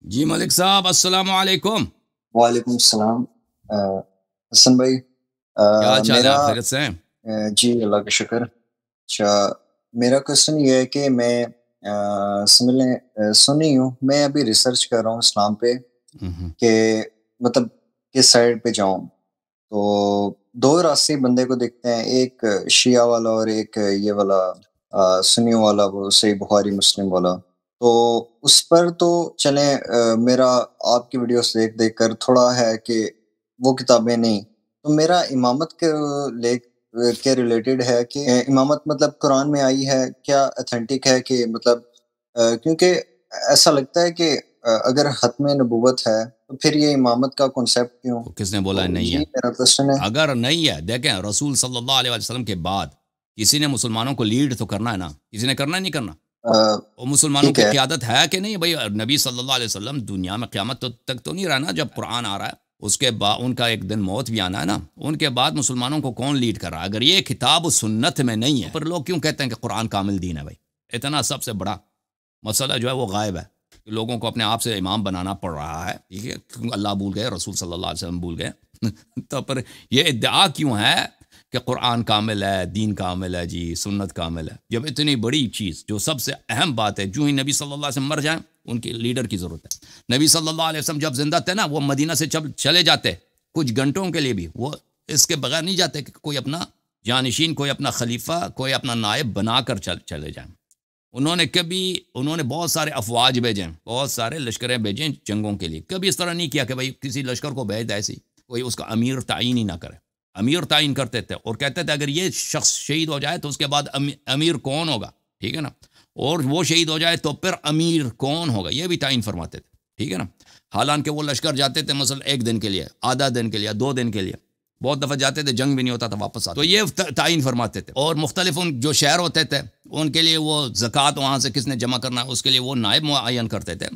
جی ملک صاحب السلام علیکم. وعلیکم السلام. حسن بھائی، کیا حال چال ہے؟ میرا آپ خیریت سے ہیں؟ جی اللہ کا شکر. اچھا، میرا کوشچن یہ ہے کہ میں سنی ہوں. میں ابھی ریسرچ کر رہا ہوں اسلام پہ کہ مطلب کس سائڈ پہ جاؤں. تو دو راستے بندے کو دیکھتے ہیں، ایک شیعہ والا اور ایک یہ والا سنیوں والا، وہ صحیح بخاری مسلم والا. تو اس پر تو چلیں، میرا آپ کی ویڈیوز دیکھ دیکھ کر تھوڑا ہے کہ وہ کتابیں نہیں. تو میرا امامت کے ریلیٹڈ ہے کہ امامت مطلب قرآن میں آئی ہے کیا، اتھینٹک ہے کہ مطلب کیونکہ ایسا لگتا ہے کہ اگر ختم نبوت ہے تو پھر یہ امامت کا کنسیپٹ کیوں؟ تو کس نے بولا ہے تو نہیں یہ ہے؟ میرا کوشچن ہے. اگر نہیں ہے، دیکھیں رسول صلی اللہ علیہ وسلم کے بعد کسی نے مسلمانوں کو لیڈ تو کرنا ہے نا، کسی نے کرنا ہے نہیں کرنا. وہ مسلمانوں ٹھیک کی ہے. قیادت ہے کہ نہیں بھائی؟ نبی صلی اللہ علیہ وسلم دنیا میں قیامت تک تو نہیں رہنا جب قرآن آ رہا ہے. اس کے بعد ان کا ایک دن موت بھی آنا ہے نا. ان کے بعد مسلمانوں کو کون لیڈ کر رہا ہے؟ اگر یہ کتاب و سنت میں نہیں ہے، پر لوگ کیوں کہتے ہیں کہ قرآن کامل دین ہے؟ بھائی اتنا سب سے بڑا مسئلہ جو ہے وہ غائب ہے. لوگوں کو اپنے آپ سے امام بنانا پڑ رہا ہے. ٹھیک ہے، اللہ بھول گئے، رسول صلی اللہ علیہ وسلم بھول گئے. تو پر یہ ادعا کیوں ہے کہ قرآن کامل ہے، دین کامل ہے، جی سنت کامل ہے، جب اتنی بڑی چیز جو سب سے اہم بات ہے، جو ہی نبی صلی اللہ علیہ وسلم مر جائیں ان کی لیڈر کی ضرورت ہے. نبی صلی اللہ علیہ وسلم جب زندہ تھے نا، وہ مدینہ سے جب چلے جاتے کچھ گھنٹوں کے لیے بھی، وہ اس کے بغیر نہیں جاتے کہ کوئی اپنا جانشین، کوئی اپنا خلیفہ، کوئی اپنا نائب بنا کر چلے جائیں. انہوں نے بہت سارے افواج بھیجیں، بہت سارے لشکریں بھیجیں جنگوں کے لیے. کبھی اس طرح نہیں کیا کہ بھائی کسی لشکر کو بھیج دے ایسی کوئی اس کا امیر تعین ہی نہ کرے. امیر تعین کرتے تھے اور کہتے تھے اگر یہ شخص شہید ہو جائے تو اس کے بعد امیر کون ہوگا. ٹھیک ہے نا، اور وہ شہید ہو جائے تو پھر امیر کون ہوگا یہ بھی تعین فرماتے تھے. ٹھیک ہے نا، حالانکہ وہ لشکر جاتے تھے مثلا ایک دن کے لیے، آدھا دن کے لیے، 2 دن کے لیے، بہت دفعہ جاتے تھے جنگ بھی نہیں ہوتا تھا، واپس آتے. تو یہ تعین فرماتے تھے. اور مختلف ان جو شہر ہوتے تھے ان کے لیے وہ زکوٰۃ وہاں سے کس نے جمع کرنا ہے اس کے لیے وہ نائب معین کرتے تھے.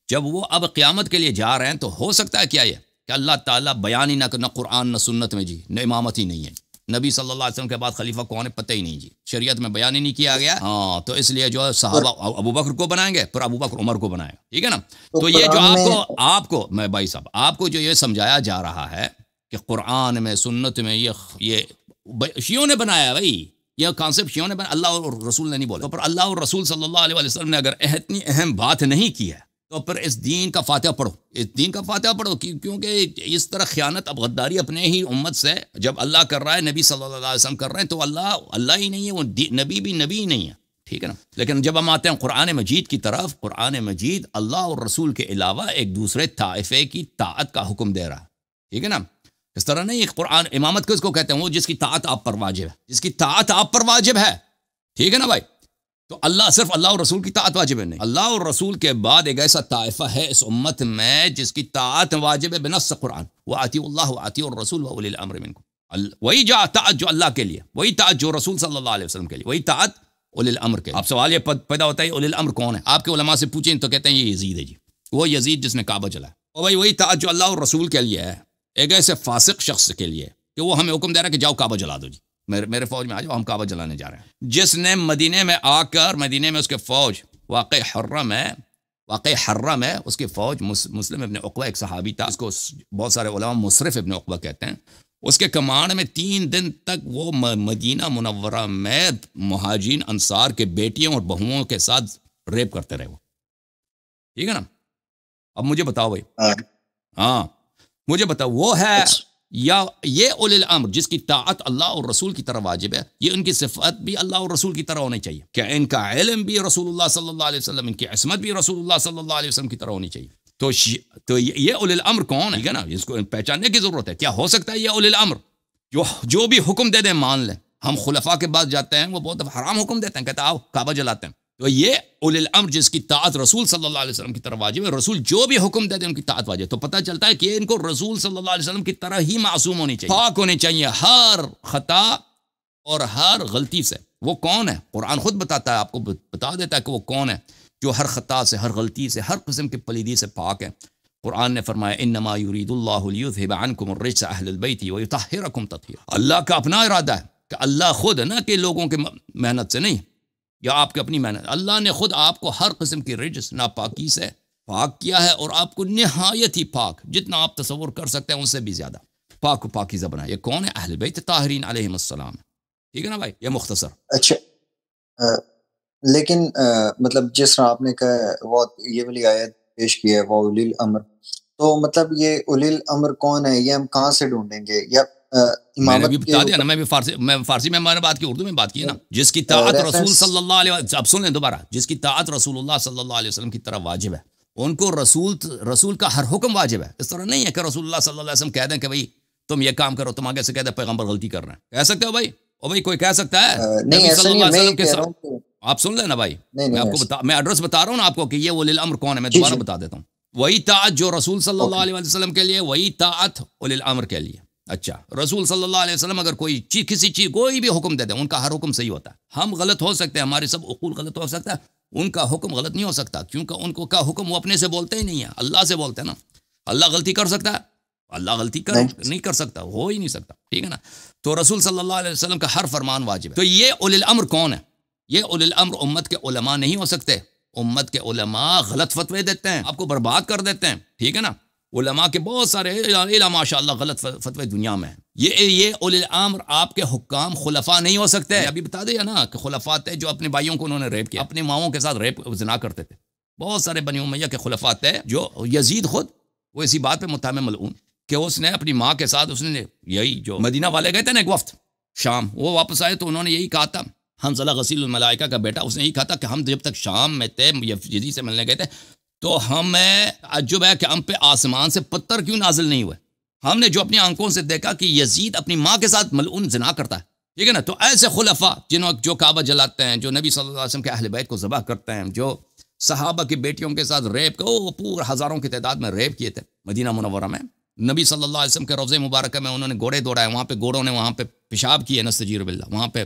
جب وہ اب قیامت کے لیے جا رہے ہیں تو ہو سکتا ہے کیا یہ کہ اللہ تعالیٰ بیان ہی نہ کرنا قرآن نہ سنت میں، جی نہ امامت ہی نہیں ہے. نبی صلی اللہ علیہ وسلم کے بعد خلیفہ کون ہے پتہ ہی نہیں، جی شریعت میں بیان ہی نہیں کیا گیا. ہاں تو اس لیے جو صحابہ ابو بکر کو بنائیں گے، پھر ابو بکر عمر کو بنائیں گے. ٹھیک ہے نا. تو یہ جو قرآن میں آپ کو میں بھائی صاحب آپ کو جو یہ سمجھایا جا رہا ہے کہ قرآن میں سنت میں یہ شیعوں نے بنایا ہے بھائی، یہ کانسیپٹ شیعوں نے بنایا، اللہ اور رسول نے نہیں بولا. تو پر اللہ اور رسول صلی اللہ علیہ وسلم نے اگر اتنی اہم بات نہیں کی ہے تو پھر اس دین کا فاتحہ پڑھو، اس دین کا فاتحہ پڑھو. کیونکہ اس طرح خیانت، اب غداری اپنے ہی امت سے جب اللہ کر رہا ہے، نبی صلی اللہ علیہ وسلم کر رہے ہیں، تو اللہ ہی نہیں ہے، وہ نبی بھی نبی ہی نہیں ہے. ٹھیک ہے نا. لیکن جب ہم آتے ہیں قرآن مجید کی طرف، قرآن مجید اللہ اور رسول کے علاوہ ایک دوسرے طائفے کی طاعت کا حکم دے رہا ہے. ٹھیک ہے نا. اس طرح نہیں. قرآن امامت کس کو کہتے ہیں؟ وہ جس کی طاعت آپ پر واجب ہے، جس کی طاعت آپ پر واجب ہے. ٹھیک ہے نا بھائی. تو صرف اللہ اور رسول کی طاعت واجب ہے نہیں، اللہ اور رسول کے بعد ایک ایسا طائفہ ہے اس امت میں جس کی طاعت واجب ہے بنص قرآن. وَأَطِيعُوا اللَّهَ وَأَطِيعُوا الرَّسُولَ وَأُولِي الْأَمْرِ مِنكُمْ. وہی طاعت جو اللہ کے لیے، وہی طاعت جو رسول صلی اللہ علیہ وسلم کے لیے، وہی طاعت اولی الامر کے. اب سوال یہ پیدا ہوتا ہے اولی الامر کون ہے؟ آپ کے علماء سے پوچھیں تو کہتے ہیں یہ یزید ہے. جی وہ یزید جس نے کعبہ جلایا. اور بھائی وہی طاعت جو اللہ اور رسول کے لیے ہے ایک ایسے فاسق شخص کے لیے کہ وہ ہمیں حکم دے رہا ہے کہ جاؤ کعبہ جلا دو. جی میرے فوج میں آ جاؤ، ہم کعبہ جلانے جا رہے ہیں. جس نے مدینے میں آ کر، مدینے میں اس کے فوج واقع حرم ہے اس کی فوج، مسلم ابن عقبہ ایک صحابی تھا، اس کو بہت سارے علماء مصرف ابن عقبہ کہتے ہیں. اس کے کمانڈ میں 3 دن تک وہ مدینہ منورہ میں مہاجرین انصار کے بیٹیوں اور بہوؤں کے ساتھ ریپ کرتے رہے وہ. ٹھیک ہے نا. اب مجھے بتاؤ بھائی، ہاں مجھے بتاؤ وہ ہے یا یہ اولی الامر جس کی طاعت اللہ اور رسول کی طرح واجب ہے، یہ ان کی صفات بھی اللہ اور رسول کی طرح ہونی چاہیے، کہ ان کا علم بھی رسول اللہ صلی اللہ علیہ وسلم، ان کی عصمت بھی رسول اللہ صلی اللہ علیہ وسلم کی طرح ہونی چاہیے. تو یہ اولی الامر کون ہے؟ ٹھیک ہے نا. اس کو پہچاننے کی ضرورت ہے. کیا ہو سکتا ہے یہ اولی الامر جو بھی حکم دے دیں مان لیں؟ ہم خلفاء کے بعد جاتے ہیں، وہ بہت حرام حکم دیتے ہیں، کہتے ہیں آؤ کعبہ جلاتے ہیں. تو یہ اولی الامر جس کی طاعت رسول صلی اللہ علیہ وسلم کی طرف واجب ہے، رسول جو بھی حکم دے دیں ان کی طاعت واجب ہے. تو پتہ چلتا ہے کہ ان کو رسول صلی اللہ علیہ وسلم کی طرح ہی معصوم ہونی چاہیے، پاک ہونی چاہیے ہر خطا اور ہر غلطی سے. وہ کون ہے؟ قرآن خود بتاتا ہے، آپ کو بتا دیتا ہے کہ وہ کون ہے جو ہر خطا سے، ہر غلطی سے، ہر قسم کی پلیدی سے پاک ہے. قرآن نے فرمایا انما یرید اللہ لیذھب عنکم الرجس اہل البیت ویطہرکم تطہیرا. اللہ کا اپنا ارادہ ہے کہ اللہ خود، نہ کہ لوگوں کے محنت سے نہیں یا آپ کی اپنی محنت، اللہ نے خود آپ کو ہر قسم کی رجس، ناپاکی سے پاک کیا ہے اور آپ کو نہایت ہی پاک، جتنا آپ تصور کر سکتے ہیں ان سے بھی زیادہ پاک و پاکیزہ بنایا۔ یہ کون ہے؟ اہل بیت طاہرین علیہم السلام، ٹھیک ہے نا بھائی؟ یہ مختصر۔ اچھا لیکن مطلب جس طرح آپ نے کہا وہ یہ والی آیت پیش کی ہے وہ اولی الامر، تو مطلب یہ اولی الامر کون ہے؟ یہ ہم کہاں سے ڈھونڈیں گے؟ یا میں نے بھی امامت کے بتا دیا نا، میں فارسی میں نے بات کی، اردو میں بات کی ہے نا۔ جس کی طاعت رسول صلی اللہ علیہ وسلم، اب سن لیں دوبارہ، جس کی طاعت رسول اللہ صلی اللہ علیہ وسلم کی طرف واجب ہے، ان کو رسول کا ہر حکم واجب ہے۔ اس طرح نہیں ہے کہ رسول اللہ صلی اللہ علیہ وسلم کہہ دیں کہ بھائی تم یہ کام کرو، تم آگے سے کہہ دیں پیغمبر غلطی کر رہے ہیں، کہہ سکتے ہو بھائی؟ او بھائی کوئی کہہ سکتا ہے؟ نہیں، نبی صلی اللہ علیہ وسلم کے ایسا ساتھ آپ سن لینا بھائی، نہیں میں آپ کو میں ایڈریس بتا رہا ہوں نا آپ کو کہ یہ ولی الامر کون ہے، میں دوبارہ بتا دیتا ہوں۔ وہی طاعت جو رسول صلی اللہ علیہ وسلم کے لیے، وہی طاعت ولی الامر کے لیے۔ اچھا، رسول صلی اللہ علیہ وسلم اگر کوئی چیز کسی چیز کوئی بھی حکم دے دیں، ان کا ہر حکم صحیح ہوتا ہے۔ ہم غلط ہو سکتے ہیں، ہمارے سب عقول غلط ہو سکتا ہے، ان کا حکم غلط نہیں ہو سکتا، کیونکہ ان کو کا حکم وہ اپنے سے بولتے ہی نہیں ہے، اللہ سے بولتے ہیں نا۔ اللہ غلطی کر سکتا ہے؟ اللہ غلطی نہیں کر سکتا، ہو ہی نہیں سکتا، ٹھیک ہے نا؟ تو رسول صلی اللہ علیہ وسلم کا ہر فرمان واجب ہے۔ تو یہ اولی الامر کون ہے؟ یہ اولی الامر امت کے علماء نہیں ہو سکتے۔ امت کے علماء غلط فتوے دیتے ہیں، آپ کو برباد کر دیتے ہیں، ٹھیک ہے نا؟ علماء کے بہت سارے ماشاء اللہ غلط فتوے دنیا میں ہیں۔ یہ اولی الامر آپ کے حکام خلفاء نہیں ہو سکتے۔ ابھی بتا دیا نا کہ خلفاء تھے جو اپنے بھائیوں کو انہوں نے ریپ کیا، اپنے ماؤں کے ساتھ ریپ زنا کرتے تھے۔ بہت سارے بنی امیہ کے خلفاء تھے، جو یزید خود وہ اسی بات پہ متہم ملعون کہ اس نے اپنی ماں کے ساتھ، اس نے یہی جو مدینہ والے گئے تھے نا ایک وفد شام، وہ واپس آئے تو انہوں نے یہی کہا تھا، حنظلہ غسیل الملائکہ کا بیٹا، اس نے یہی کہا تھا کہ ہم جب تک شام میں تھے یزید سے ملنے گئے تھے تو ہمیں تعجب ہے کہ ہم پہ آسمان سے پتھر کیوں نازل نہیں ہوئے۔ ہم نے جو اپنی آنکھوں سے دیکھا کہ یزید اپنی ماں کے ساتھ ملعون زنا کرتا ہے، ٹھیک ہے نا؟ تو ایسے خلفاء جو کعبہ جلاتے ہیں، جو نبی صلی اللہ علیہ وسلم کے اہل بیت کو ذبح کرتے ہیں، جو صحابہ کی بیٹیوں کے ساتھ ریپ پورے ہزاروں کی تعداد میں ریپ کیے تھے مدینہ منورہ میں، نبی صلی اللہ علیہ وسلم کے روضہ مبارکہ میں انہوں نے گھوڑے دوڑائے، وہاں پہ گھوڑوں نے وہاں پہ پیشاب کیے، نستجیر باللہ، وہاں پہ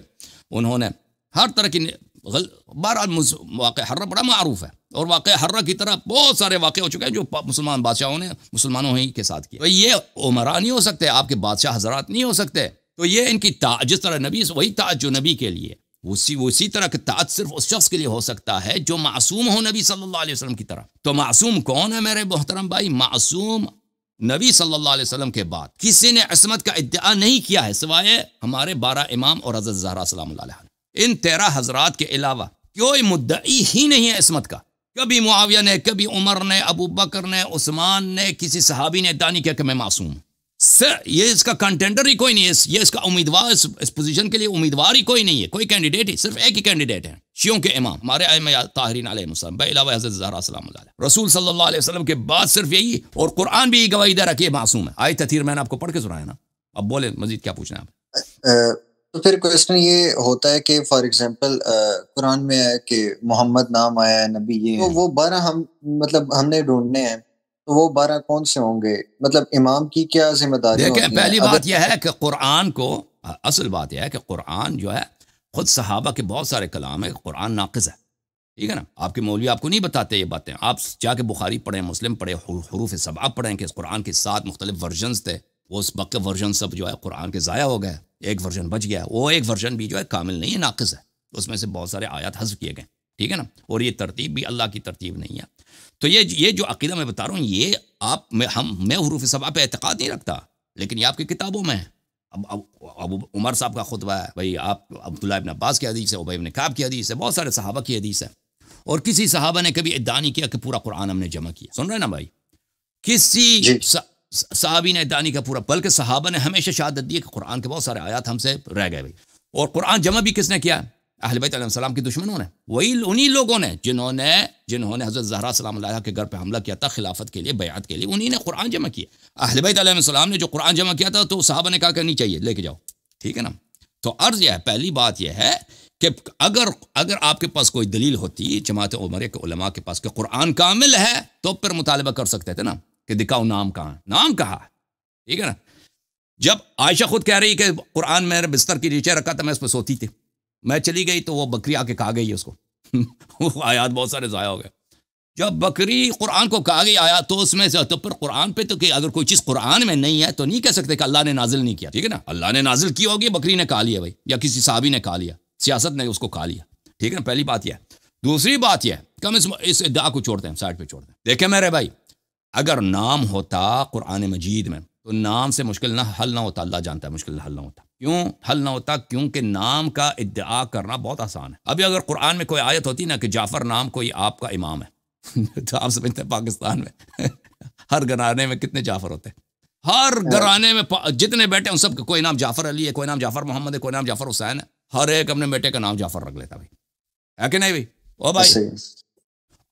انہوں نے ہر طرح کی بہرحال واقع حرہ بڑا معروف ہے، اور واقع حرہ کی طرح بہت سارے واقع ہو چکے ہیں جو مسلمان بادشاہوں نے مسلمانوں ہی کے ساتھ کیا۔ تو یہ عمراء نہیں ہو سکتے، آپ کے بادشاہ حضرات نہیں ہو سکتے۔ تو یہ ان کی جس طرح نبی وہی طاعت جو نبی کے لیے، اسی طرح کی طاعت صرف اس شخص کے لیے ہو سکتا ہے جو معصوم ہو نبی صلی اللہ علیہ وسلم کی طرح۔ تو معصوم کون ہے میرے محترم بھائی؟ معصوم نبی صلی اللہ علیہ وسلم کے بعد کسی نے عصمت کا ادعا نہیں کیا ہے سوائے ہمارے 12 امام اور حضرت زہرا سلام اللہ علیہ۔ ان 13 حضرات کے علاوہ کوئی مدعی ہی نہیں ہے عصمت کا۔ کبھی معاویہ نے، کبھی عمر نے، ابو بکر نے، عثمان نے، کسی صحابی نے ادعا نہیں کیا کہ میں معصوم ہوں۔ یہ اس کا کنٹینڈر ہی کوئی نہیں ہے، یہ اس کا امیدوار، اس پوزیشن کے لیے امیدوار ہی کوئی نہیں ہے، کوئی کینڈیڈیٹ ہی، صرف ایک ہی کینڈیڈیٹ ہے، شیعوں کے امام ہمارے ائمہ طاہرین علیہم السلام، بے علاوہ حضرت زہرا سلام اللہ علیہ۔ رسول صلی اللہ علیہ وسلم کے بعد صرف یہی، اور قرآن بھی گواہی دے رہا کہ یہ معصوم ہے۔ آیت تطہیر میں نے آپ کو پڑھ کے سنایا نا، اب بولے مزید کیا پوچھنا ہے آپ؟ تو پھر کوشچن یہ ہوتا ہے کہ فار ایگزامپل قرآن میں ہے کہ محمد نام آیا ہے، نبی یہ، تو وہ 12 ہم نے ڈھونڈنے ہیں، تو وہ 12 کون سے ہوں گے؟ مطلب امام کی کیا ذمہ داری ہوتی ہے؟ دیکھیں، پہلی بات یہ ہے کہ قرآن کو، اصل بات یہ ہے کہ قرآن جو ہے خود صحابہ کے بہت سارے کلام ہے، قرآن ناقص ہے، ٹھیک ہے نا؟ آپ کے مولوی آپ کو نہیں بتاتے یہ باتیں، آپ جا کے بخاری پڑھیں، مسلم پڑھیں، حروف 7 پڑھیں کہ اس قرآن کے 7 مختلف ورژنز تھے، وہ اس بقیہ ورژن سب جو ہے قرآن کے ضائع ہو گئے، ایک ورژن بچ گیا، وہ ایک ورژن بھی جو ہے کامل نہیں ہے، ناقص ہے، اس میں سے بہت سارے آیات حذف کیے گئے، ٹھیک ہے نا؟ اور یہ ترتیب بھی اللہ کی ترتیب نہیں ہے۔ تو یہ جو عقیدہ میں بتا رہا ہوں، یہ میں حروف 7 پہ اعتقاد نہیں رکھتا، لیکن یہ آپ کی کتابوں میں ہے۔ اب عمر صاحب کا خطبہ ہے بھائی، آپ عبداللہ ابن عباس کی حدیث ہے، ابی بن کعب کی حدیث ہے، بہت سارے صحابہ کی حدیث ہے، اور کسی صحابہ نے کبھی ادعا نہیں کیا کہ پورا قرآن ہم نے جمع کیا۔ سن رہے نا بھائی؟ کسی صحابی نے ادعا نہیں کیا پورا، بلکہ صحابہ نے ہمیشہ شہادت دی کہ قرآن کے بہت سارے آیات ہم سے رہ گئے بھائی۔ اور قرآن جمع بھی کس نے کیا؟ اہل بیت علیہ السلام کے دشمنوں نے، انہی لوگوں نے جنہوں نے حضرت زہرا سلام اللہ کے گھر پہ حملہ کیا تھا خلافت کے لیے، بیعت کے لیے، انہی نے قرآن جمع کیا۔ اہل بیت علیہ السلام نے جو قرآن جمع کیا تھا تو صحابہ نے کہا کہ نہیں چاہیے، لے کے جاؤ، ٹھیک ہے نا؟ تو عرض یہ ہے، پہلی بات یہ ہے کہ اگر آپ کے پاس کوئی دلیل ہوتی جماعت عمریہ کے علماء کے پاس کہ قرآن کامل ہے، تو پھر مطالبہ کر سکتے تھے نا کہ دکھاؤ نام کہاں ہے، نام کہا، ٹھیک ہے نا؟ جب عائشہ خود کہہ رہی کہ قرآن میرے بستر کے نیچے رکھا تھا، میں اس پہ سوتی تھی، میں چلی گئی تو وہ بکری آ کے کھا گئی اس کو وہ آیات بہت سارے ضائع ہو گئے۔ جب بکری قرآن کو کھا گئی آیات، تو اس میں سے تو پھر قرآن پہ تو کہ اگر کوئی چیز قرآن میں نہیں ہے تو نہیں کہہ سکتے کہ اللہ نے نازل نہیں کیا، ٹھیک ہے نا؟ اللہ نے نازل کی ہوگی، بکری نے کھا لیا بھائی، یا کسی صحابی نے کھا لیا، سیاست نے اس کو کھا لیا، ٹھیک ہے نا؟ پہلی بات یہ ہے۔ دوسری بات یہ ہے کم اس ادعا کو چھوڑتے ہیں، سائڈ پہ چھوڑتے ہیں. دیکھیں میرے بھائی، اگر نام ہوتا قرآن مجید میں تو نام سے مشکل نہ حل نہ ہوتا. اللہ جانتا ہے مشکل حل نہ ہوتا. کیوں حل نہ ہوتا؟ کیونکہ نام کا ادعا کرنا بہت آسان ہے. ابھی اگر قرآن میں کوئی آیت ہوتی نا کہ جعفر نام کوئی آپ کا امام ہے تو آپ سمجھتے ہیں پاکستان میں ہر گھرانے میں کتنے جعفر ہوتے ہیں؟ ہر گھرانے میں جتنے بیٹے ان سب کا کوئی نام جعفر علی ہے، کوئی نام جعفر محمد ہے، کوئی نام جعفر حسین ہے. ہر ایک اپنے بیٹے کا نام جعفر رکھ لیتا بھائی، ہے کہ نہیں بھائی؟ او بھائی،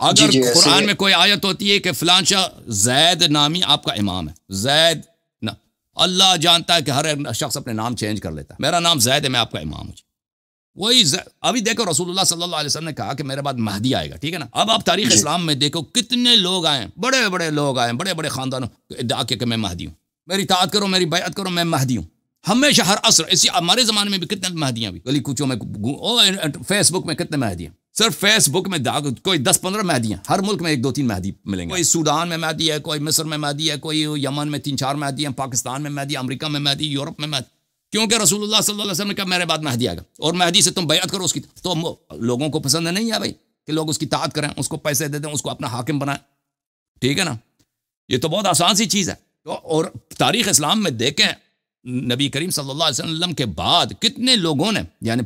اگر قرآن میں کوئی آیت ہوتی ہے کہ فلان شاہ زید نامی آپ کا امام ہے، زید نہ، اللہ جانتا ہے کہ ہر ایک شخص اپنے نام چینج کر لیتا ہے. میرا نام زید ہے، میں آپ کا امام ہوں. وہی ابھی دیکھو رسول اللہ صلی اللہ علیہ وسلم نے کہا کہ میرے بعد مہدی آئے گا، ٹھیک ہے نا. اب آپ تاریخ اسلام میں دیکھو کتنے لوگ آئے، بڑے بڑے لوگ آئے، بڑے بڑے خاندانوں ادعا کہ میں مہدی ہوں، میری اطاعت کرو، میری بیعت کرو، میں مہدی ہوں. ہمیشہ ہر عصر اسی ہمارے زمانے میں بھی کتنے مہدیاں بھی گلی کوچوں میں، فیس بک میں کتنے مہدی ہیں. صرف فیس بک میں کوئی 10-15 مہدی ہیں. ہر ملک میں 1-2-3 مہدی ملیں گے. کوئی سودان میں مہدی ہے، کوئی مصر میں مہدی ہے، کوئی یمن میں 3-4 مہدی ہیں، پاکستان میں مہدی، امریکہ میں مہدی، یورپ میں مہدی. کیونکہ رسول اللہ صلی اللہ علیہ وسلم نے کہا میرے بعد مہدی آئے گا، اور مہدی سے تم بیعت کرو اس کی. تو لوگوں کو پسند نہیں ہے بھائی کہ لوگ اس کی اطاعت کریں، اس کو پیسے دے دیں، اس کو اپنا حاکم بنائیں، ٹھیک ہے نا. یہ تو بہت آسان سی چیز ہے. اور تاریخ اسلام میں دیکھیں نبی کریم صلی اللہ علیہ وسلم کے بعد کتنے لوگوں نے، یعنی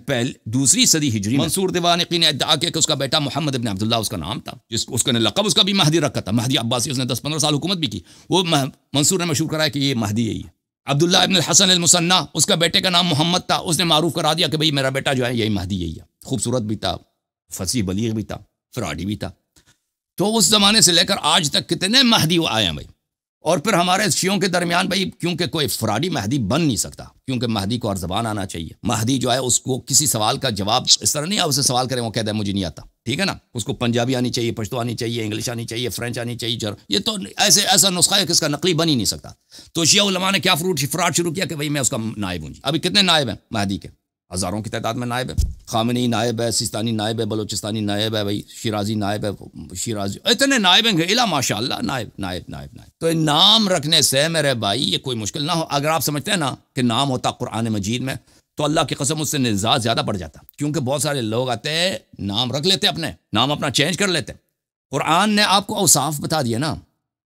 دوسری صدی ہجری میں منصور دیوانقی نے ادعا کیا کہ اس کا بیٹا محمد ابن عبداللہ اس کا نام تھا، اس کا لقب اس کا بھی مہدی رکھا تھا، مہدی عباسی. اس نے 10-15 سال حکومت بھی کی. وہ منصور نے مشہور کرایا کہ یہ مہدی یہی ہے. عبداللہ ابن الحسن المثنی، اس کا بیٹے کا نام محمد تھا، اس نے معروف کرا دیا کہ بھئی میرا بیٹا جو ہے یہی مہدی یہی ہے. خوبصورت بھی تھا، فصیح بلیغ بھی تھا، فراڈی بھی تھا. تو اس زمانے سے لے کر آج تک کتنے مہدی آئے ہیں بھائی. اور پھر ہمارے شیعوں کے درمیان بھائی، کیونکہ کوئی فراڈی مہدی بن نہیں سکتا، کیونکہ مہدی کو اور زبان آنا چاہیے. مہدی جو ہے اس کو کسی سوال کا جواب اس طرح نہیں آپ اسے سوال کریں وہ کہہ دے مجھے نہیں آتا، ٹھیک ہے نا. اس کو پنجابی آنی چاہیے، پشتو آنی چاہیے، انگلش آنی چاہیے، فرینچ آنی چاہیے. یہ تو ایسا نسخہ ہے کہ اس کا نقلی بن ہی نہیں سکتا. تو شیعہ علماء نے کیا فراڈ شروع کیا کہ بھئی میں اس کا نائب ہوں. ابھی کتنے نائب ہیں مہدی کے؟ ہزاروں کی تعداد میں نائب ہے. خامنئی نائب ہے، سیستانی نائب ہے، بلوچستانی نائب ہے، بھائی شیرازی نائب ہے، شیرازی اتنے نائب ہیں کہ ماشاء اللہ نائب نائب نائب نائب. تو نام رکھنے سے میرے بھائی یہ کوئی مشکل نہ ہو. اگر آپ سمجھتے ہیں نا کہ نام ہوتا قرآن مجید میں تو اللہ کی قسم اس سے نزاع زیادہ بڑھ جاتا، کیونکہ بہت سارے لوگ آتے ہیں نام رکھ لیتے، اپنے نام اپنا چینج کر لیتے. قرآن نے آپ کو اوصاف بتا دیے نا،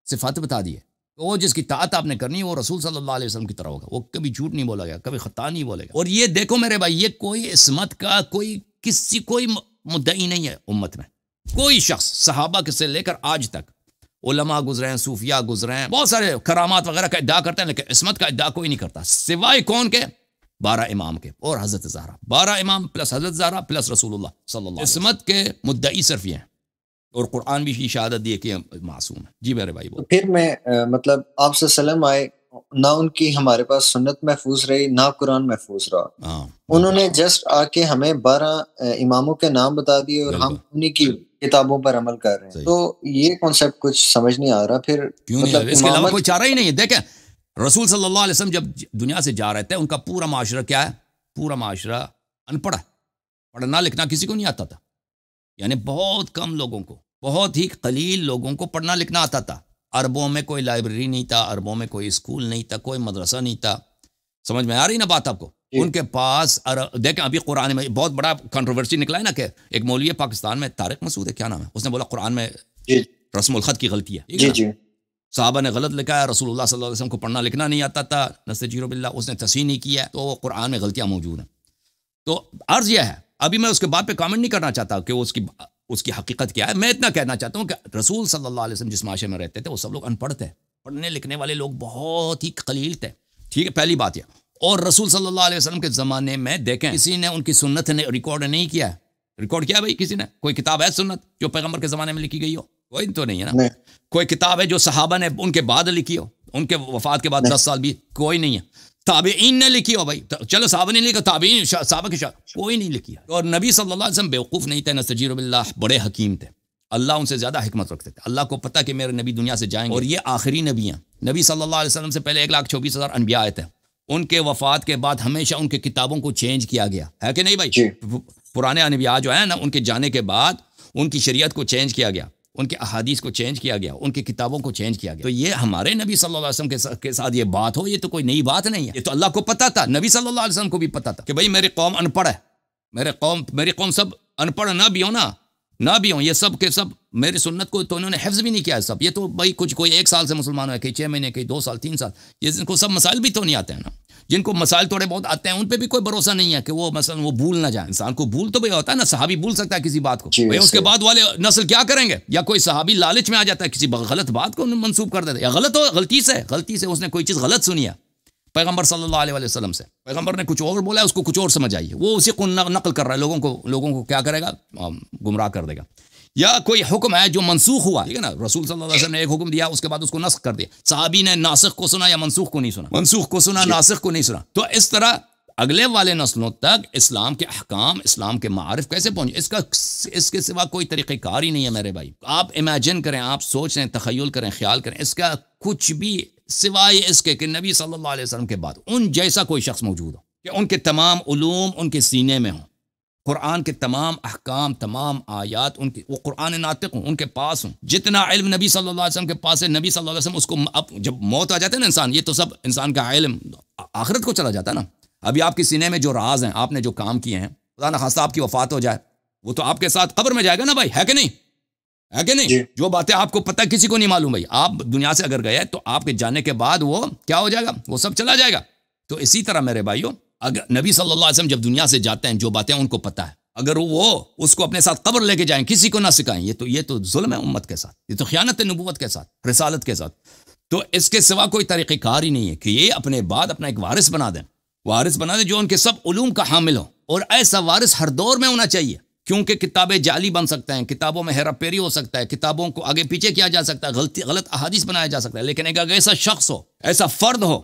صفات بتا دیے. وہ جس کی طاعت آپ نے کرنی ہے وہ رسول صلی اللہ علیہ وسلم کی طرح ہوگا. وہ کبھی جھوٹ نہیں بولا گیا، کبھی خطا نہیں بولے گا. اور یہ دیکھو میرے بھائی، یہ کوئی عصمت کا کوئی مدعی نہیں ہے امت میں. کوئی شخص صحابہ سے لے کر آج تک علماء گزرے ہیں، صوفیاء گزرے ہیں، بہت سارے کرامات وغیرہ کا ادعا کرتے ہیں، لیکن عصمت کا ادعا کوئی نہیں کرتا سوائے کون کے؟ 12 امام کے اور حضرت زہرا. 12 امام پلس حضرت زہرا پلس رسول اللہ صلی اللہ علیہ وسلم. عصمت کے مدعی صرف یہ ہیں، اور قرآن بھی شہادت دی کہ معصوم ہے. جی میرے بھائی بول. پھر میں مطلب آپ صلی اللہ علیہ وسلم آئے، نہ ان کی ہمارے پاس سنت محفوظ رہی، نہ قرآن محفوظ رہا. انہوں نے جسٹ آ کے ہمیں 12 اماموں کے نام بتا دیے اور ہم انہی کی کتابوں پر عمل کر رہے ہیں. تو یہ کانسیپٹ کچھ سمجھ نہیں آ رہا. پھر مطلب اس کے علاوہ کوئی چارہ ہی نہیں ہے. دیکھیں رسول صلی اللہ علیہ وسلم جب دنیا سے جا رہے تھے، ان کا پورا معاشرہ کیا ہے؟ پورا معاشرہ ان پڑھ ہے، پڑھنا لکھنا کسی کو نہیں آتا تھا. یعنی بہت کم لوگوں کو، بہت ہی قلیل لوگوں کو پڑھنا لکھنا آتا تھا. عربوں میں کوئی لائبریری نہیں تھا، عربوں میں کوئی اسکول نہیں تھا، کوئی مدرسہ نہیں تھا. سمجھ میں آ رہی نا بات آپ کو؟ ان کے پاس دیکھیں ابھی قرآن میں بہت بڑا کنٹروورسی نکلا ہے نا کہ ایک مولوی ہے پاکستان میں، طارق مسعود ہے کیا نام ہے، اس نے بولا قرآن میں رسم الخط کی غلطی ہے. صحابہ نے غلط لکھا ہے، رسول اللہ صلی اللہ علیہ وسلم کو پڑھنا لکھنا نہیں آتا تھا، نستجیر باللہ، اس نے تصحیح نہیں کیا ہے، تو قرآن میں غلطیاں موجود ہیں. تو عرض یہ ہے، ابھی میں اس کے بعد پہ کامنٹ نہیں کرنا چاہتا کہ اس کی حقیقت کیا ہے. میں اتنا کہنا چاہتا ہوں کہ رسول صلی اللہ علیہ وسلم جس معاشرے میں رہتے تھے وہ سب لوگ ان پڑھ تھے، پڑھنے لکھنے والے لوگ بہت ہی قلیل تھے. ٹھیک ہے، پہلی بات یہ. اور رسول صلی اللہ علیہ وسلم کے زمانے میں دیکھیں کسی نے ان کی سنت نے ریکارڈ نہیں کیا ہے. ریکارڈ کیا بھائی کسی نے؟ کوئی کتاب ہے سنت جو پیغمبر کے زمانے میں لکھی گئی ہو؟ کوئی تو نہیں ہے نا. کوئی کتاب ہے جو صحابہ نے ان کے بعد لکھی ہو، ان کے وفات کے بعد 10 سال بھی؟ کوئی نہیں ہے. تابعین نے لکھی ہو بھائی، چلو صحابہ نے لکھا، تابعین صحابہ کے کوئی نہیں لکھی. اور نبی صلی اللہ علیہ وسلم بیوقوف نہیں تھے، نستجیر باللہ، بڑے حکیم تھے. اللہ ان سے زیادہ حکمت رکھتے تھے. اللہ کو پتہ کہ میرے نبی دنیا سے جائیں گے اور یہ آخری نبی ہیں. نبی صلی اللہ علیہ وسلم سے پہلے 1,24,000 انبیاء آئے تھے. ان کے وفات کے بعد ہمیشہ ان کے کتابوں کو چینج کیا گیا ہے کہ نہیں بھائی؟ پرانے انبیاء جو ہیں نا، ان کے جانے کے بعد ان کی شریعت کو چینج کیا گیا، ان کے احادیث کو چینج کیا گیا، ان کی کتابوں کو چینج کیا گیا. تو یہ ہمارے نبی صلی اللہ علیہ وسلم کے ساتھ یہ بات ہو، یہ تو کوئی نئی بات نہیں ہے. یہ تو اللہ کو پتہ تھا، نبی صلی اللہ علیہ وسلم کو بھی پتہ تھا کہ بھائی میری قوم ان پڑھ ہے، میری قوم سب ان پڑھ نہ بھی ہو نا، نہ بھی ہوں، یہ سب کے سب میری سنت کو تو انہوں نے حفظ بھی نہیں کیا ہے سب. یہ تو بھائی کچھ کوئی 1 سال سے مسلمان ہے، کئی 6 مہینے، کئی 2 سال 3 سال، یہ جن کو سب مسائل بھی تو نہیں آتے ہیں نا. جن کو مسائل تھوڑے بہت آتے ہیں ان پہ بھی کوئی بھروسہ نہیں ہے کہ وہ مثلا وہ بھول نہ جائیں. انسان کو بھول تو بھی ہوتا ہے نا، صحابی بھول سکتا ہے کسی بات کو، بھائی اس کے بعد والے نسل کیا کریں گے؟ یا کوئی صحابی لالچ میں آ جاتا ہے کسی غلط بات کو منسوب کر دیتا ہے، یا غلطی سے اس نے کوئی چیز غلط سنی ہے پیغمبر صلی اللہ علیہ وسلم سے، پیغمبر نے کچھ اور بولا ہے، اس کو کچھ اور سمجھ آئی ہے، وہ اسی کو نقل کر رہا ہے، لوگوں کو کیا کرے گا؟ گمراہ کر دے گا. یا کوئی حکم ہے جو منسوخ ہوا، ٹھیک ہے نا، رسول صلی اللہ علیہ وسلم نے ایک حکم دیا، اس کے بعد اس کو نسخ کر دیا، صحابی نے ناسخ کو سنا یا منسوخ کو نہیں سنا، منسوخ کو سنا ناسخ کو نہیں سنا. تو اس طرح اگلے والے نسلوں تک اسلام کے احکام، اسلام کے معارف کیسے پہنچے؟ اس کے سوا کوئی طریقہ کار ہی نہیں ہے میرے بھائی. آپ امیجن کریں، آپ سوچیں، تخیل کریں، خیال کریں، اس کا کچھ بھی سوائے اس کے کہ نبی صلی اللہ علیہ وسلم کے بعد ان جیسا کوئی شخص موجود ہو کہ ان کے تمام علوم ان کے سینے میں ہوں، قرآن کے تمام احکام، تمام آیات ان کے، وہ قرآن ناطق ہوں، ان کے پاس ہوں، جتنا علم نبی صلی اللہ علیہ وسلم کے پاس ہے، نبی صلی اللہ علیہ وسلم اس کو اب جب موت آ جاتے ہیں نا انسان، یہ تو سب انسان کا علم آخرت کو چلا جاتا ہے نا. ابھی آپ کے سینے میں جو راز ہیں، آپ نے جو کام کیے ہیں، خدا نہ خواستہ آپ کی وفات ہو جائے، وہ تو آپ کے ساتھ قبر میں جائے گا نا بھائی، ہے کہ نہیں؟ ہے کہ نہیں؟ جو باتیں آپ کو پتہ کسی کو نہیں معلوم بھائی، آپ دنیا سے اگر گئے تو آپ کے جانے کے بعد وہ کیا ہو جائے گا؟ وہ سب چلا جائے گا. تو اسی طرح میرے بھائیوں، اگر نبی صلی اللہ علیہ وسلم جب دنیا سے جاتے ہیں، جو باتیں ان کو پتہ ہے، اگر وہ اس کو اپنے ساتھ قبر لے کے جائیں، کسی کو نہ سکھائیں، یہ تو ظلم ہے امت کے ساتھ، یہ تو خیانت ہے نبوت کے ساتھ، رسالت کے ساتھ. تو اس کے سوا کوئی طریقہ کار ہی نہیں ہے کہ یہ اپنے بعد اپنا ایک وارث بنا دیں جو ان کے سب علوم کا حامل ہو. اور ایسا وارث ہر دور میں ہونا چاہیے، کیونکہ کتابیں جعلی بن سکتے ہیں، کتابوں میں ہیرا پھیری ہو سکتا ہے، کتابوں کو آگے پیچھے کیا جا سکتا ہے، غلط احادیث بنایا جا سکتا ہے، لیکن ایک ایسا شخص ہو، ایسا فرد ہو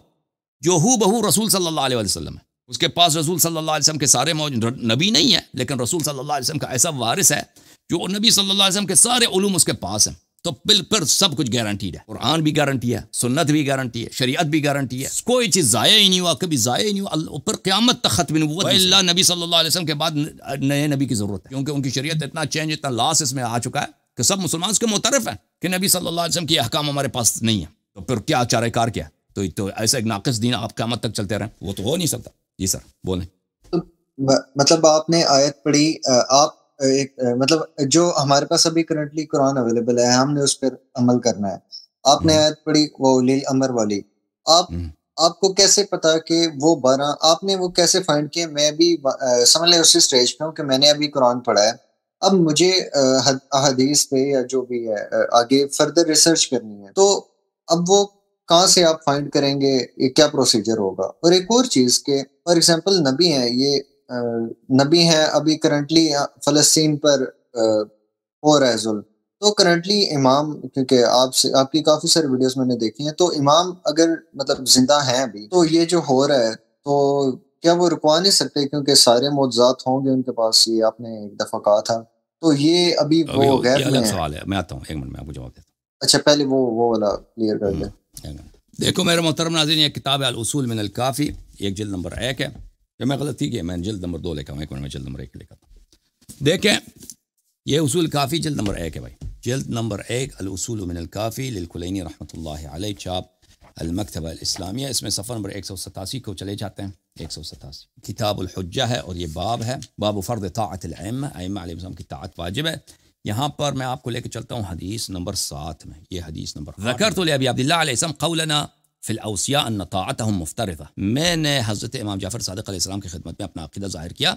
جو ہو بہو رسول صلی اللہ علیہ وسلم ہے، اس کے پاس رسول صلی اللہ علیہ وسلم کے سارے نبی نہیں ہے لیکن رسول صلی اللہ علیہ وسلم کا ایسا وارث ہے جو نبی صلی اللہ علیہ وسلم کے سارے علوم اس کے پاس ہیں، تو پھر سب کچھ گارنٹیڈ ہے. قرآن بھی گارنٹی ہے، سنت بھی گارنٹی ہے، شریعت بھی گارنٹی ہے، کوئی چیز ضائع ہی نہیں ہوا، کبھی ضائع ہی نہیں ہوا. اوپر قیامت تک ختم نبوت اللہ نبی صلی اللہ علیہ وسلم کے بعد نئے نبی کی ضرورت ہے، کیونکہ ان کی شریعت اتنا چینج، اتنا لاس اس میں آ چکا ہے کہ سب مسلمان اس کے معترف ہیں کہ نبی صلی اللہ علیہ وسلم کی احکام ہمارے پاس نہیں ہے. تو پھر کیا چارہ کار کیا؟ تو ایسا ایک ناقص دین آپ قیامت تک چلتے رہیں، وہ تو ہو نہیں سکتا. جی سر بولیں. مطلب آپ نے آیت پڑھی، آپ ایک مطلب جو ہمارے پاس ابھی کرنٹلی قرآن اویلیبل ہے، ہم نے اس پر عمل کرنا ہے. آپ نے آیت پڑھی وہ اولی الامر والی، آپ کو کیسے پتا کہ وہ 12 آپ نے وہ کیسے فائنڈ کیے؟ میں بھی سمجھ لیں اسی سٹیج پہ ہوں کہ میں نے ابھی قرآن پڑھا ہے، اب مجھے احادیث پہ یا جو بھی ہے آگے فردر ریسرچ کرنی ہے، تو اب وہ کہاں سے آپ فائنڈ کریں گے؟ یہ کیا پروسیجر ہوگا؟ اور ایک اور چیز کہ فار ایگزامپل نبی ہیں، یہ نبی ہیں، ابھی کرنٹلی فلسطین پر ہو رہا ہے ظلم، تو کرنٹلی امام، کیونکہ آپ کی کافی ساری ویڈیوز میں نے دیکھی ہیں، تو امام اگر مطلب زندہ ہیں ابھی، تو یہ جو ہو رہا ہے تو کیا وہ رکوا نہیں سکتے؟ کیونکہ سارے معجزات ہوں گے ان کے پاس، یہ آپ نے ایک دفعہ کہا تھا، تو یہ ابھی وہ غیب میں ہے. سوال ہے، میں آتا ہوں، ایک منٹ میں آپ کو جواب دیتا ہوں. اچھا پہلے وہ والا کلیئر کر دیں. دیکھو میرے محترم ناظرین، یہ کتاب ہے الاصول من الکافی، ایک جلد نمبر 1 ہے. جب میں غلط تھی کہ میں جلد نمبر 2 لکھا ہوں، ایک منٹ میں جلد نمبر 1 لکھا ہوں. دیکھیں یہ اصول کافی جلد نمبر 1 ہے بھائی، جلد نمبر 1 الاصول من الکافی للکلینی رحمۃ اللہ علیہ، چھاپ المکتبہ الاسلامیہ. اس میں صفحہ نمبر 187 کو چلے جاتے ہیں. 187 کتاب الحجہ ہے، اور یہ باب ہے، باب فرض طاعت الائمہ، ائمہ علیہ السلام کی طاعت واجب ہے. یہاں پر میں آپ کو لے کے چلتا ہوں حدیث نمبر 7 میں. یہ حدیث نمبر ذکرت لأبی عبداللہ علیہ السلام قولنا فی الاوصیاء ان طاعتهم مفترضہ. میں نے حضرت امام جعفر صادق علیہ السلام کی خدمت میں اپنا عقیدہ ظاہر کیا.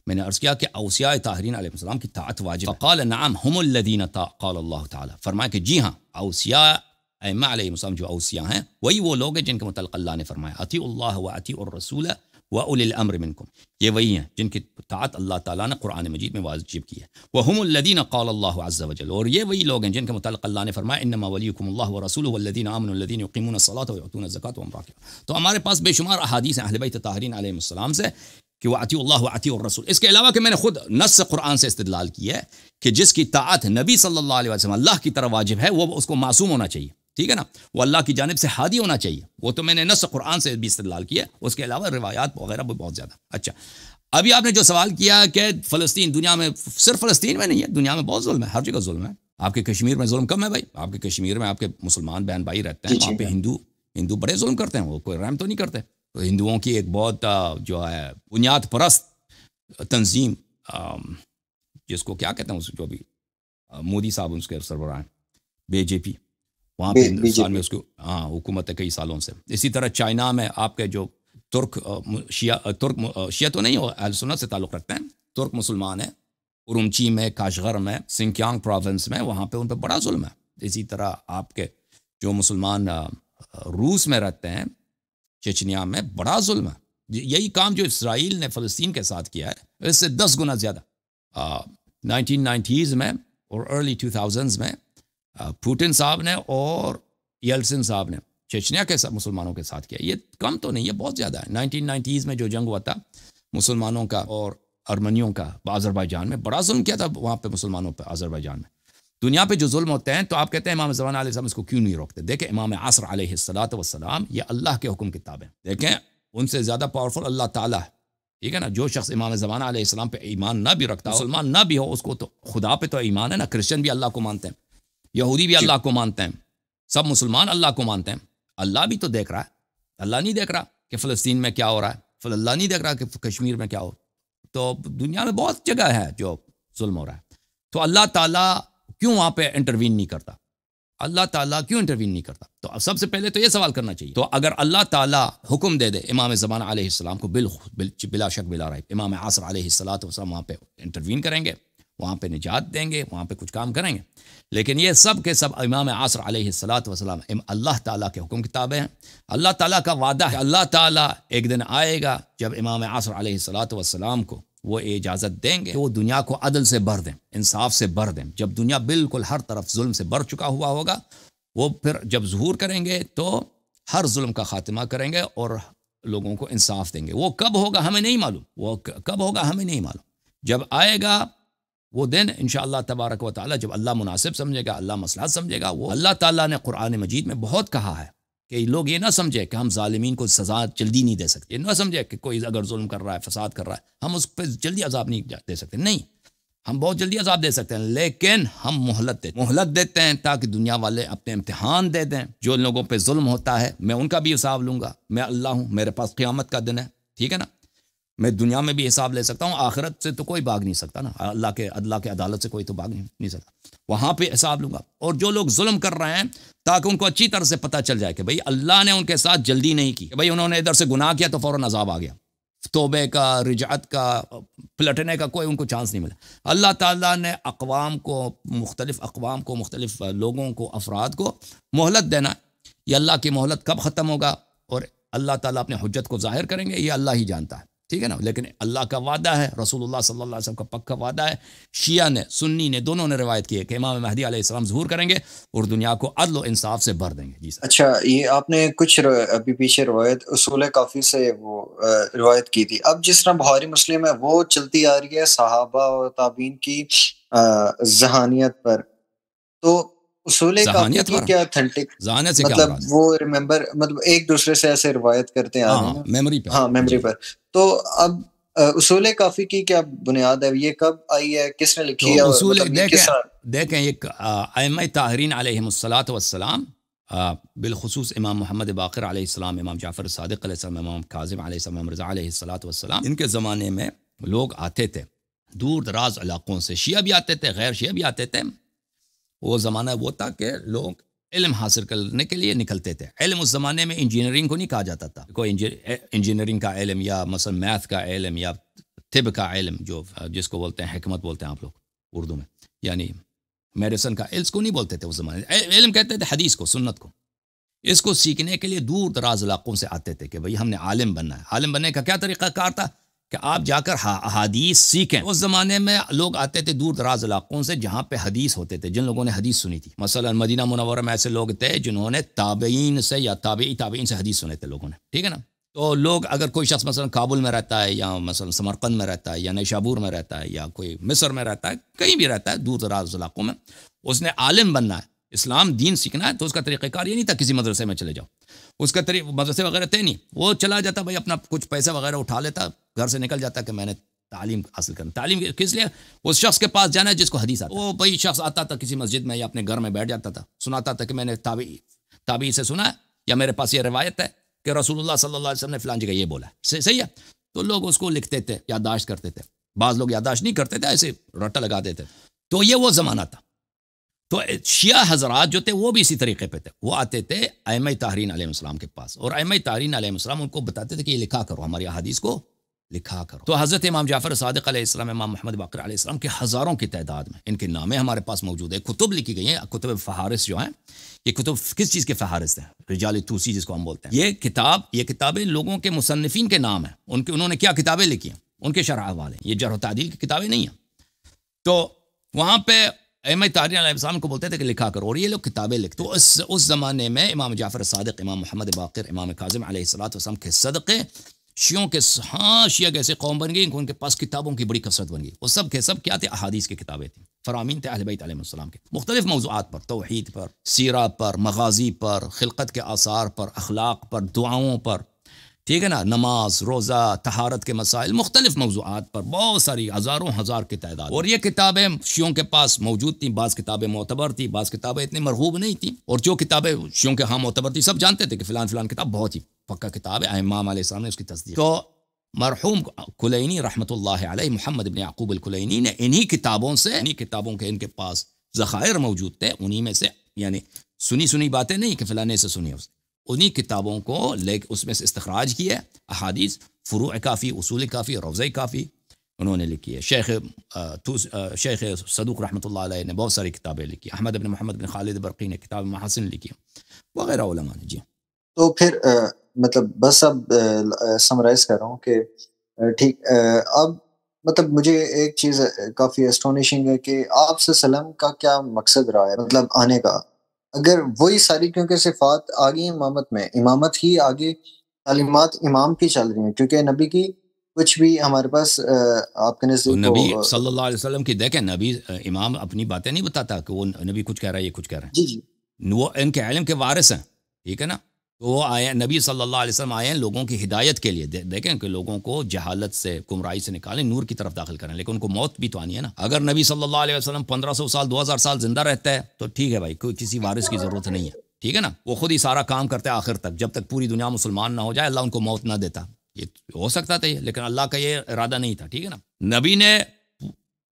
میں نے عرض کیا کہ اوصیاء طاہرین علیہ السلام کی طاعت واجب ہے. فقال نعم هم الذین قال اللہ تعالی، فرمایا کہ جی ہاں، اوصیاء ائمہ علیہ السلام جو اوصیاء ہیں وہی وہ لوگ ہیں جن کے متعلق اللہ نے فرمایا اطیعوا اللہ واطیعوا الرسول واولی الامر منکم. یہ وہی ہیں جن کی طاعت اللہ تعالیٰ نے قرآن مجید میں واجب کی ہے. وهم الذین قال اللہ عز وجل، اور یہ وہی لوگ ہیں جن کے متعلق اللہ نے فرمایا انما ولیکم اللہ ورسولہ والذین آمنوا الذین یقیمون الصلاۃ ویؤتون الزکاۃ وهم راکعون. تو ہمارے پاس بے شمار احادیث ہیں اہل بیت طاہرین علیہ السلام سے کہ واطیعوا اللہ واطیعوا الرسول. اس کے علاوہ کہ میں نے خود نص قرآن سے استدلال کیا ہے کہ جس کی طاعت نبی صلی اللہ علیہ وسلم اللہ کی طرف واجب ہے، وہ اس کو معصوم ہونا چاہیے، ٹھیک ہے نا، وہ اللہ کی جانب سے ہادی ہونا چاہیے. وہ تو میں نے نص قرآن سے بھی استدلال کیا، اس کے علاوہ روایات وغیرہ بھی بہت زیادہ. اچھا ابھی آپ نے جو سوال کیا کہ فلسطین، دنیا میں صرف فلسطین میں نہیں ہے، دنیا میں بہت ظلم ہے، ہر جگہ ظلم ہے. آپ کے کشمیر میں ظلم کم ہے بھائی، آپ کے کشمیر میں آپ کے مسلمان بہن بھائی رہتے ہیں، وہاں پہ ہندو بڑے ظلم کرتے ہیں، وہ کوئی رحم تو نہیں کرتے. تو ہندوؤں کی ایک بہت جو ہے بنیاد پرست تنظیم، جس کو کیا کہتے ہیں، جو بھی مودی صاحب اس کے سربراہ ہیں، بی جے پی، وہاں پہ ہندوستان میں اس کو حکومت ہے کئی سالوں سے. اسی طرح چائنا میں آپ کے جو ترک شیعہ تو نہیں ہو، اہل سنت سے تعلق رکھتے ہیں، ترک مسلمان ہیں، ارومچی میں، کاشغر میں، سنکیانگ پروونس میں، وہاں پہ ان پہ بڑا ظلم ہے. اسی طرح آپ کے جو مسلمان روس میں رہتے ہیں، چچنیا میں بڑا ظلم ہے. یہی کام جو اسرائیل نے فلسطین کے ساتھ کیا ہے اس سے 10 گنا زیادہ. 1990s میں اور ارلی 2000s میں پوٹن صاحب نے اور یلسن صاحب نے چچنیا کے ساتھ مسلمانوں کے ساتھ کیا. یہ کم تو نہیں ہے، بہت زیادہ ہے. 1990s میں جو جنگ ہوا تھا مسلمانوں کا اور ارمنیوں کا آذربائیجان میں، بڑا ظلم کیا تھا وہاں پہ مسلمانوں پہ آذربائیجان میں. دنیا پہ جو ظلم ہوتے ہیں تو آپ کہتے ہیں امام زمان علیہ السلام اس کو کیوں نہیں روکتے؟ دیکھیں امام عصر علیہ السلام یہ اللہ کے حکم کتاب ہے. دیکھیں ان سے زیادہ پاورفل اللہ تعالیٰ ہے، ٹھیک ہے نا. جو شخص امام زمان علیہ السلام پہ ایمان نہ بھی رکھتا، مسلمان نہ بھی ہو، اس کو تو خدا پہ تو ایمان ہے نا. کرسچن بھی اللہ کو مانتے ہیں، یہودی بھی اللہ کو مانتے ہیں، سب مسلمان اللہ کو مانتے ہیں. اللہ بھی تو دیکھ رہا ہے. اللہ نہیں دیکھ رہا کہ فلسطین میں کیا ہو رہا ہے؟ اللہ نہیں دیکھ رہا کہ کشمیر میں کیا ہو؟ تو دنیا میں بہت جگہ ہے جو ظلم ہو رہا ہے. تو اللہ تعالیٰ کیوں وہاں پہ انٹروین نہیں کرتا؟ اللہ تعالیٰ کیوں انٹروین نہیں کرتا؟ تو سب سے پہلے تو یہ سوال کرنا چاہیے. تو اگر اللہ تعالیٰ حکم دے دے امام زمان علیہ السلام کو، بلا شک بلا ریب امام عصر علیہ السلام وہاں پہ انٹروین کریں گے، وہاں پہ نجات دیں گے، وہاں پہ کچھ کام کریں گے. لیکن یہ سب کے سب امام عصر علیہ السلام اللہ تعالیٰ کے حکم کتابیں ہیں. اللہ تعالیٰ کا وعدہ ہے، اللہ تعالیٰ ایک دن آئے گا جب امام عصر علیہ السلام کو وہ اجازت دیں گے کہ وہ دنیا کو عدل سے بھر دیں، انصاف سے بھر دیں. جب دنیا بالکل ہر طرف ظلم سے بھر چکا ہوا ہوگا، وہ پھر جب ظہور کریں گے تو ہر ظلم کا خاتمہ کریں گے اور لوگوں کو انصاف دیں گے. وہ کب ہوگا ہمیں نہیں معلوم، وہ کب ہوگا ہمیں نہیں معلوم. جب آئے گا وہ دن انشاءاللہ تبارک و تعالی، جب اللہ مناسب سمجھے گا، اللہ مصلحت سمجھے گا. وہ اللہ تعالیٰ نے قرآن مجید میں بہت کہا ہے کہ لوگ یہ نہ سمجھے کہ ہم ظالمین کو سزا جلدی نہیں دے سکتے. یہ نہ سمجھے کہ کوئی اگر ظلم کر رہا ہے، فساد کر رہا ہے، ہم اس پہ جلدی عذاب نہیں دے سکتے. نہیں، ہم بہت جلدی عذاب دے سکتے ہیں، لیکن ہم مہلت دیتے ہیں تاکہ دنیا والے اپنے امتحان دے دیں. جو لوگوں پہ ظلم ہوتا ہے میں ان کا بھی حساب لوں گا. میں اللہ ہوں، میرے پاس قیامت کا دن ہے، ٹھیک ہے نا. میں دنیا میں بھی حساب لے سکتا ہوں، آخرت سے تو کوئی بھاگ نہیں سکتا نا. اللہ کے عدالت سے کوئی تو بھاگ نہیں سکتا. وہاں پہ حساب لوں گا. اور جو لوگ ظلم کر رہے ہیں تاکہ ان کو اچھی طرح سے پتہ چل جائے کہ بھئی اللہ نے ان کے ساتھ جلدی نہیں کی، کہ بھئی انہوں نے ادھر سے گناہ کیا تو فوراً عذاب آ گیا. توبے کا، رجعت کا، پلٹنے کا کوئی ان کو چانس نہیں ملا. اللہ تعالیٰ نے مختلف لوگوں کو، افراد کو مہلت دینا. یہ اللہ کی مہلت کب ختم ہوگا اور اللہ تعالیٰ اپنے حجت کو ظاہر کریں گے، یہ اللہ ہی جانتا ہے، ٹھیک ہے نا. لیکن اللہ کا وعدہ ہے، رسول اللہ صلی اللہ علیہ وسلم کا پکا وعدہ ہے. شیعہ نے، سنی نے، دونوں نے روایت کی ہے کہ امام مہدی علیہ السلام ظہور کریں گے اور دنیا کو عدل و انصاف سے بھر دیں گے. جی سر. اچھا، یہ آپ نے کچھ ابھی پیچھے روایت اصول کافی سے وہ روایت کی تھی. اب جس طرح بخاری مسلم ہے وہ چلتی آ رہی ہے صحابہ اور تابعین کی ذہانیت پر. تو اصول کافی کی کیا اتھینٹک، مطلب وہ ریممبر، مطلب ایک دوسرے سے ایسے روایت کرتے آ رہے ہیں میموری پر. تو اب اصول کافی کی کیا بنیاد ہے؟ یہ کب آئی ہے؟ کس نے لکھی ہے؟ دیکھیں ایک ائمہ طاہرین علیہم الصلاۃ والسلام، بالخصوص امام محمد باقر علیہ السلام، امام جعفر صادق علیہ السلام، امام کاظم علیہ السلام، امام رضا علیہ الصلاۃ والسلام، ان کے زمانے میں لوگ آتے تھے دور دراز علاقوں سے. شیعہ بھی آتے تھے، غیر شیعہ بھی آتے تھے. وہ زمانہ وہ تھا کہ لوگ علم حاصل کرنے کے لیے نکلتے تھے. علم اس زمانے میں انجینئرنگ کو نہیں کہا جاتا تھا. کوئی انجینئرنگ کا علم یا مثلا میتھ کا علم یا طب کا علم، جو جس کو بولتے ہیں حکمت بولتے ہیں آپ لوگ اردو میں، یعنی میڈیسن کا علم کو نہیں بولتے تھے اس زمانے. علم کہتے تھے حدیث کو، سنت کو. اس کو سیکھنے کے لیے دور دراز علاقوں سے آتے تھے کہ بھئی ہم نے عالم بننا ہے. عالم بننے کا کیا طریقہ کار تھا کہ آپ جا کر حدیث سیکھیں. اس زمانے میں لوگ آتے تھے دور دراز علاقوں سے جہاں پہ حدیث ہوتے تھے، جن لوگوں نے حدیث سنی تھی. مثلا مدینہ منورہ میں ایسے لوگ تھے جنہوں نے تابعین سے یا تابعین سے حدیث سنے تھے لوگوں نے، ٹھیک ہے نا. تو لوگ، اگر کوئی شخص مثلا کابل میں رہتا ہے یا مثلا سمرقند میں رہتا ہے یا نیشابور میں رہتا ہے یا کوئی مصر میں رہتا ہے، کہیں بھی رہتا ہے دور دراز علاقوں میں، اس نے عالم بننا ہے، اسلام دین سیکھنا ہے، تو اس کا طریقہ کار یہ نہیں تھا کسی مدرسے میں چلے جاؤ. اس کا مدرسے وغیرہ تھے نہیں. وہ چلا جاتا بھائی، اپنا کچھ پیسے وغیرہ اٹھا لیتا، گھر سے نکل جاتا کہ میں نے تعلیم حاصل کرنا. تعلیم کس لیے؟ اس شخص کے پاس جانا ہے جس کو حدیث آتا ہے. وہ بھائی شخص آتا تھا کسی مسجد میں یا اپنے گھر میں بیٹھ جاتا تھا، سناتا تھا کہ میں نے تابعی سے سنا ہے یا میرے پاس یہ روایت ہے کہ رسول اللہ صلی اللہ علیہ وسلم نے فلان جگہ یہ بولا ہے. صحیح ہے. تو لوگ اس کو لکھتے تھے، یادداشت کرتے تھے. بعض لوگ یادداشت نہیں کرتے تھے، ایسے رٹا لگا دیتے. تو یہ وہ زمانہ تھا. تو شیعہ حضرات جو تھے وہ بھی اسی طریقے پہ تھے، وہ آتے تھے ائمہ طاہرین علیہ السلام کے پاس، اور ائمہ طاہرین علیہ السلام ان کو بتاتے تھے کہ یہ لکھا کرو، ہماری احادیث کو لکھا کرو۔ تو حضرت امام جعفر صادق علیہ السلام، امام محمد باقر علیہ السلام کے ہزاروں کی تعداد میں ان کے نامے ہمارے پاس موجود ہے، کتب لکھی گئی ہیں، کتب فہارس جو ہیں، یہ کتب کس چیز کے فہارس ہیں؟ رجال توسی جس کو ہم بولتے ہیں۔ یہ کتابیں لوگوں کے مصنفین کے نام ہیں، انہوں نے کیا کتابیں لکھی ہیں، ان کے شرح حوالے، یہ جرح و تعدیل کی کتابیں نہیں ہیں۔ تو وہاں پہ ائمہ طاہرین علیہ السلام کو بولتے تھے کہ لکھا کرو، اور یہ لوگ کتابیں لکھتے۔ تو اس زمانے میں امام جعفر صادق، امام محمد باقر، امام کاظم علیہ السلام کے صدقے شیعوں کے شیعہ کیسے قوم بن گئی، ان کے پاس کتابوں کی بڑی کثرت بن گئی، وہ سب کے سب کیا تھے؟ احادیث کی کتابیں تھیں، فرامین تھے اہل بیت علیہ السلام کے، مختلف موضوعات پر، توحید پر، سیرہ پر، مغازی پر، خلقت کے آثار پر، اخلاق پر، دعاؤں پر، ٹھیک ہے نا، نماز، روزہ، طہارت کے مسائل، مختلف موضوعات پر بہت ساری ہزاروں ہزار کی تعداد، اور یہ کتابیں شیعوں کے پاس موجود تھیں۔ بعض کتابیں معتبر تھیں، بعض کتابیں اتنی مرغوب نہیں تھیں، اور جو کتابیں شیعوں کے ہاں معتبر تھیں سب جانتے تھے کہ فلان فلان کتاب بہت ہی پکا کتاب ہے، امام علیہ السلام نے اس کی تصدیق۔ تو مرحوم کلینی رحمۃ اللہ علیہ، محمد بن یعقوب الکلینی نے انہی کتابوں کے ان کے پاس ذخائر موجود تھے، انہی میں سے، یعنی سنی باتیں نہیں کہ فلانے سے سنی، انہی کتابوں کو اس میں سے استخراج کیا، احادیث، فروع کافی، اصول کافی، روضہ کافی انہوں نے لکھی ہے۔ شیخ صدوق رحمۃ اللہ علیہ نے بہت ساری کتابیں لکھی، احمد بن محمد بن خالد برقی نے کتاب محاسن لکھی، وغیرہ علماء نے۔ جی تو پھر مطلب بس اب سمرائز کر رہا ہوں کہ ٹھیک، اب مطلب مجھے ایک چیز کافی اسٹونیشنگ ہے کہ آپ صلی اللہ علیہ وسلم کا کیا مقصد رہا ہے مطلب آنے کا، اگر وہی ساری، کیونکہ صفات آگے امامت میں، امامت ہی آگے، تعلیمات امام کی چل رہی ہیں، کیونکہ نبی کی کچھ بھی ہمارے پاس آپ کے نزدیک نبی صلی اللہ علیہ وسلم کی دیکھیں، نبی امام اپنی باتیں نہیں بتاتا کہ وہ نبی کچھ کہہ رہا ہے، یہ کچھ کہہ رہا ہے، جی وہ ان کے علم کے وارث ہیں، ٹھیک ہے نا۔ تو وہ آئے، نبی صلی اللہ علیہ وسلم آئے ہیں لوگوں کی ہدایت کے لیے، دیکھیں کہ لوگوں کو جہالت سے، گمراہی سے نکالیں، نور کی طرف داخل کریں، لیکن ان کو موت بھی تو آنی ہے نا۔ اگر نبی صلی اللہ علیہ وسلم 1500 سال، 2000 سال زندہ رہتا ہے تو ٹھیک ہے بھائی، کوئی کسی وارث کی ضرورت نہیں ہے، ٹھیک ہے نا، وہ خود ہی سارا کام کرتے ہیں آخر تک، جب تک پوری دنیا مسلمان نہ ہو جائے، اللہ ان کو موت نہ دیتا۔ یہ ہو سکتا تھا یہ، لیکن اللہ کا یہ ارادہ نہیں تھا، ٹھیک ہے نا۔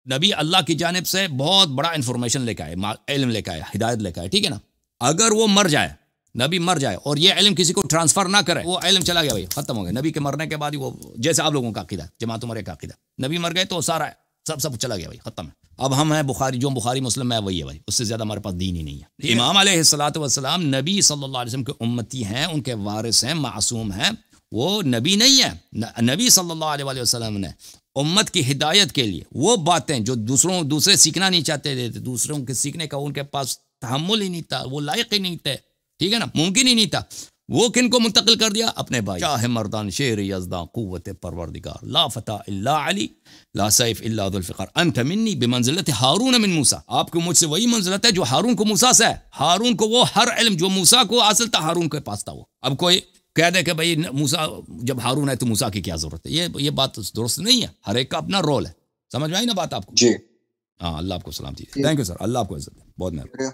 نبی اللہ کی جانب سے بہت بڑا انفارمیشن لے کے آئے، علم لے کے آئے، ہدایت لے کے آئے، ٹھیک ہے نا۔ اگر وہ مر جائے، نبی مر جائے اور یہ علم کسی کو ٹرانسفر نہ کرے، وہ علم چلا گیا بھائی، ختم ہو گیا۔ نبی کے مرنے کے بعد وہ، جیسے آپ لوگوں کا عقیدہ، جماعت عمر کا عقیدہ، نبی مر گئے تو سارا سب چلا گیا بھائی، ختم ہے۔ اب ہم ہیں جو بخاری مسلم میں وہی ہے بھائی، اس سے زیادہ ہمارے پاس دین ہی نہیں ہے۔ امام علیہ الصلوۃ والسلام نبی صلی اللہ علیہ وسلم کے امتی ہیں، ان کے وارث ہیں، معصوم ہیں، وہ نبی نہیں ہے۔ نبی صلی اللہ علیہ وسلم نے امت کی ہدایت کے لیے وہ باتیں جو دوسرے سیکھنا نہیں چاہتے تھے، دوسروں کے سیکھنے کا ان کے پاس تحمل ہی نہیں تھا، وہ لائق ہی نہیں تھے، ٹھیک ہے نا، ممکن ہی نہیں تھا، وہ کن کو منتقل کر دیا؟ اپنے بھائی، شاہ مردان، شیر یزداں، قوت پروردگار، لا فتح الا علی، لا سیف الا ذو الفقار، انت منی بمنزلت ہارون من موسیٰ، آپ کو مجھ سے وہی منزلت ہے جو ہارون کو موسیٰ سے ہے۔ ہارون کو وہ ہر علم جو موسیٰ کو حاصل تھا، ہارون کے پاس تھا وہ۔ اب کوئی کہہ دے کہ بھائی موسیٰ جب ہارون ہے تو موسیٰ کی کیا ضرورت ہے، یہ بات درست نہیں ہے، ہر ایک کا اپنا رول ہے۔ سمجھ میں آئی نا بات آپ کو؟ جی ہاں، اللہ آپ کو سلامتی، تھینک یو سر، اللہ آپ کو عزت، بہت مہربانی۔